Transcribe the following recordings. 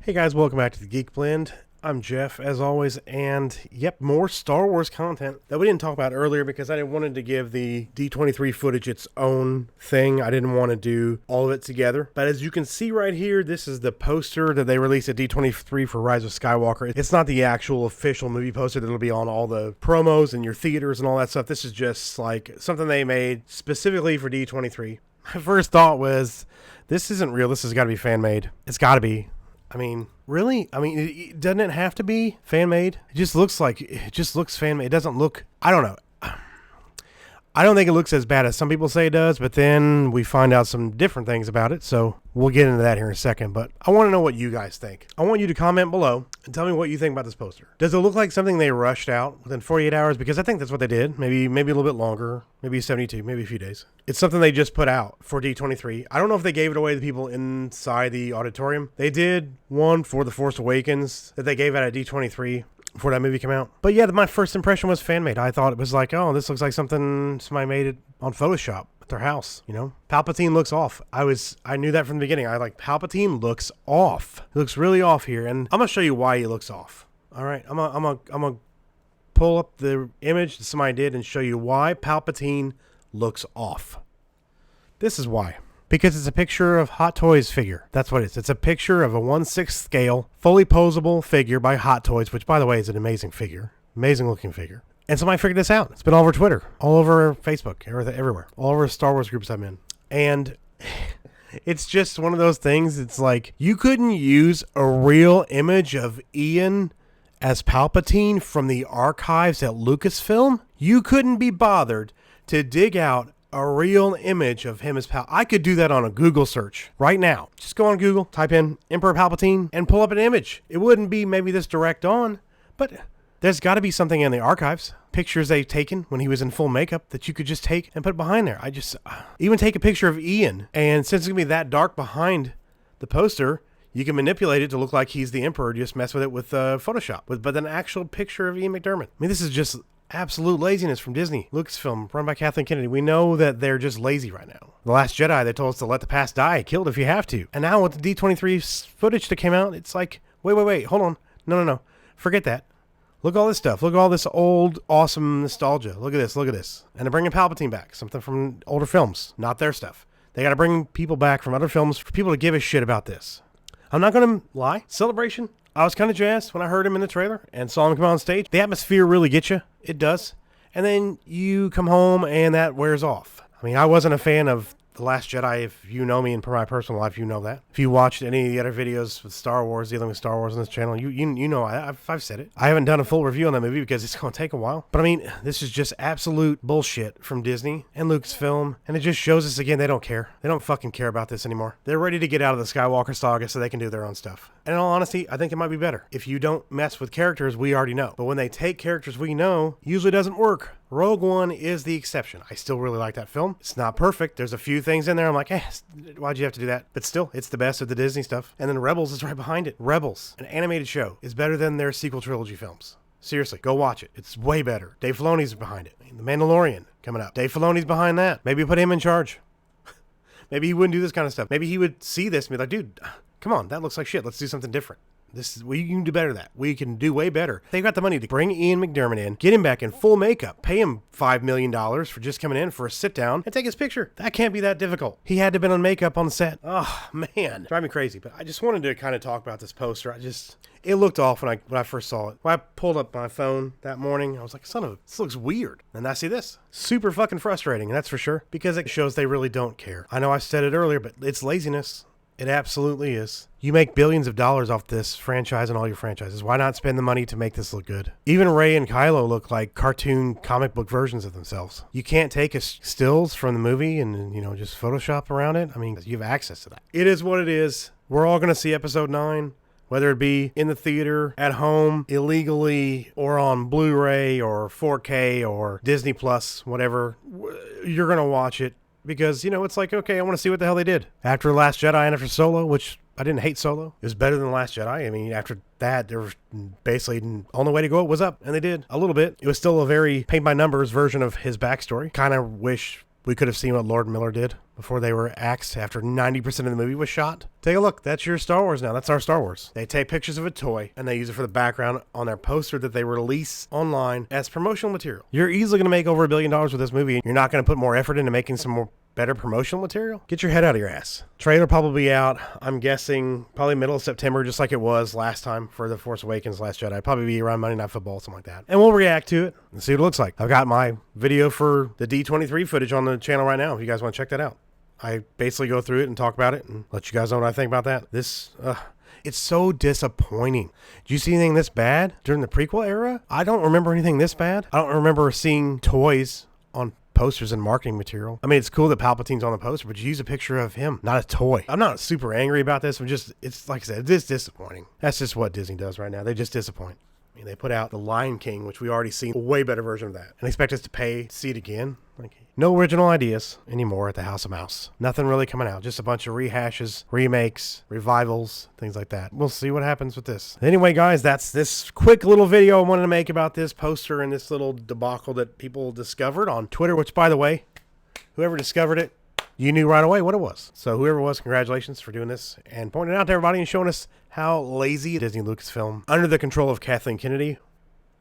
Hey guys, welcome back to the Geek Blend. I'm Jeff, as always, and yep, more Star Wars content that we didn't talk about earlier because I wanted to give the D23 footage its own thing. I didn't want to do all of it together. But as you can see right here, this is the poster that they released at D23 for Rise of Skywalker. It's not the actual official movie poster that'll be on all the promos and your theaters and all that stuff. This is just like something they made specifically for D23. My first thought was, this isn't real. This has got to be fan-made. It's got to be. I mean, really? I mean, doesn't it have to be fan-made? It just looks fan-made. It doesn't look, I don't know. I don't think it looks as bad as some people say it does, but then we find out some different things about it, so we'll get into that here in a second. But I want to know what you guys think. I want you to comment below and tell me what you think about this poster. Does it look like something they rushed out within 48 hours? Because I think that's what they did. Maybe a little bit longer, maybe 72, maybe a few days. It's something they just put out for D23. I don't know if they gave it away to people inside the auditorium. They did one for The Force Awakens that they gave out at D23. Before that movie came out. But yeah, my first impression was fan-made. I thought it was like, oh, this looks like something somebody made it on Photoshop at their house, you know? Palpatine looks off. I knew that from the beginning. Palpatine looks off. He looks really off here, and I'm going to show you why he looks off. All right, I'm gonna pull up the image that somebody did and show you why Palpatine looks off. This is why. Because it's a picture of Hot Toys figure. That's what it is. It's a picture of a 1/6 scale, fully posable figure by Hot Toys, which, by the way, is an amazing figure. Amazing looking figure. And somebody figured this out. It's been all over Twitter, all over Facebook, everywhere. All over Star Wars groups I'm in. And it's just one of those things. It's like, you couldn't use a real image of Ian as Palpatine from the archives at Lucasfilm? You couldn't be bothered to dig out a real image of him as I could do that on a Google search right now. Just go on Google, type in Emperor Palpatine, and pull up an image. It wouldn't be maybe this direct on, but there's got to be something in the archives. Pictures they've taken when he was in full makeup that you could just take and put behind there. Even take a picture of Ian, and since it's going to be that dark behind the poster, you can manipulate it to look like he's the Emperor. Just mess with it with Photoshop. But an actual picture of Ian McDiarmid. I mean, this is just absolute laziness from Disney. Lucasfilm, run by Kathleen Kennedy. We know that they're just lazy right now. The Last Jedi, they told us to let the past die. Kill it if you have to. And now with the D23 footage that came out, it's like, wait, hold on. No. Forget that. Look at all this stuff. Look at all this old, awesome nostalgia. Look at this. And they're bringing Palpatine back. Something from older films. Not their stuff. They got to bring people back from other films for people to give a shit about this. I'm not going to lie. Celebration. I was kind of jazzed when I heard him in the trailer and saw him come on stage. The atmosphere really gets you. It does. And then you come home and that wears off. I mean, I wasn't a fan of The Last Jedi. If you know me in my personal life, you know that. If you watched any of the other videos with Star Wars, dealing with Star Wars on this channel, you know I've said it. I haven't done a full review on that movie because it's going to take a while. But I mean, this is just absolute bullshit from Disney and Lucasfilm. And it just shows us again, they don't care. They don't fucking care about this anymore. They're ready to get out of the Skywalker saga so they can do their own stuff. And in all honesty, I think it might be better. If you don't mess with characters we already know. But when they take characters we know, usually doesn't work. Rogue One is the exception. I still really like that film. It's not perfect. There's a few things in there I'm like, why'd you have to do that? But still, it's the best of the Disney stuff. And then Rebels is right behind it. Rebels, an animated show, is better than their sequel trilogy films. Seriously, go watch it. It's way better. Dave Filoni's behind it. The Mandalorian coming up. Dave Filoni's behind that. Maybe put him in charge. Maybe he wouldn't do this kind of stuff. Maybe he would see this and be like, dude, come on, that looks like shit. Let's do something different. We can do better than that. We can do way better. They've got the money to bring Ian McDiarmid in, get him back in full makeup, pay him $5 million for just coming in for a sit down and take his picture. That can't be that difficult. He had to have been on makeup on the set. Oh, man. Drive me crazy. But I just wanted to kind of talk about this poster. It looked off when I first saw it. When I pulled up my phone that morning, I was like, this looks weird. And I see this. Super fucking frustrating, that's for sure. Because it shows they really don't care. I know I said it earlier, but it's laziness. It absolutely is. You make billions of dollars off this franchise and all your franchises. Why not spend the money to make this look good? Even Rey and Kylo look like cartoon comic book versions of themselves. You can't take stills from the movie and, just Photoshop around it. I mean, you have access to that. It is what it is. We're all going to see episode 9. Whether it be in the theater, at home, illegally, or on Blu-ray or 4K or Disney Plus, whatever, you're going to watch it. Because, it's like, okay, I want to see what the hell they did. After Last Jedi and after Solo, which I didn't hate Solo. It was better than The Last Jedi. I mean, after that, there was basically the only way to go was up. And they did a little bit. It was still a very paint-by-numbers version of his backstory. Kind of wish we could have seen what Lord and Miller did before they were axed after 90% of the movie was shot. Take a look. That's your Star Wars now. That's our Star Wars. They take pictures of a toy and they use it for the background on their poster that they release online as promotional material. You're easily going to make over $1 billion with this movie. You're not going to put more effort into making some more better promotional material? Get your head out of your ass. Trailer probably be out, I'm guessing, probably middle of September, just like it was last time for The Force Awakens, Last Jedi. Probably be around Monday Night Football, something like that. And we'll react to it and see what it looks like. I've got my video for the D23 footage on the channel right now if you guys want to check that out. I basically go through it and talk about it and let you guys know what I think about that. It's so disappointing. Did you see anything this bad during the prequel era? I don't remember anything this bad. I don't remember seeing toys on posters and marketing material. I mean, it's cool that Palpatine's on the poster, but you use a picture of him, not a toy. I'm not super angry about this. It's like I said, it's disappointing. That's just what Disney does right now. They just disappoint. I mean, they put out The Lion King, which we already seen, a way better version of that, and expect us to pay to see it again. Like, no original ideas anymore at the House of Mouse. Nothing really coming out. Just a bunch of rehashes, remakes, revivals, things like that. We'll see what happens with this. Anyway, guys, that's this quick little video I wanted to make about this poster and this little debacle that people discovered on Twitter, which, by the way, whoever discovered it, you knew right away what it was. So whoever it was, congratulations for doing this and pointing it out to everybody and showing us how lazy Disney Lucasfilm, under the control of Kathleen Kennedy.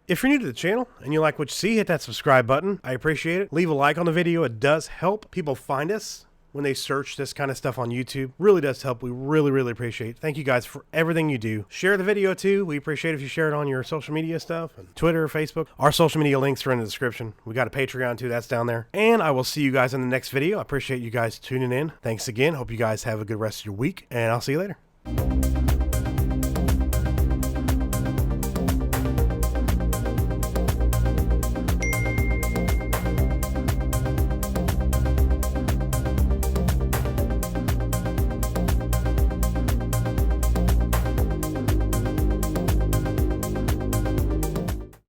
If you're new to the channel and you like what you see, hit that subscribe button. I appreciate it. Leave a like on the video. It does help people find us when they search this kind of stuff on YouTube. Really does help. We really, really appreciate it. Thank you guys for everything you do. Share the video too. We appreciate it if you share it on your social media stuff, and Twitter, Facebook. Our social media links are in the description. We got a Patreon too. That's down there. And I will see you guys in the next video. I appreciate you guys tuning in. Thanks again. Hope you guys have a good rest of your week, and I'll see you later.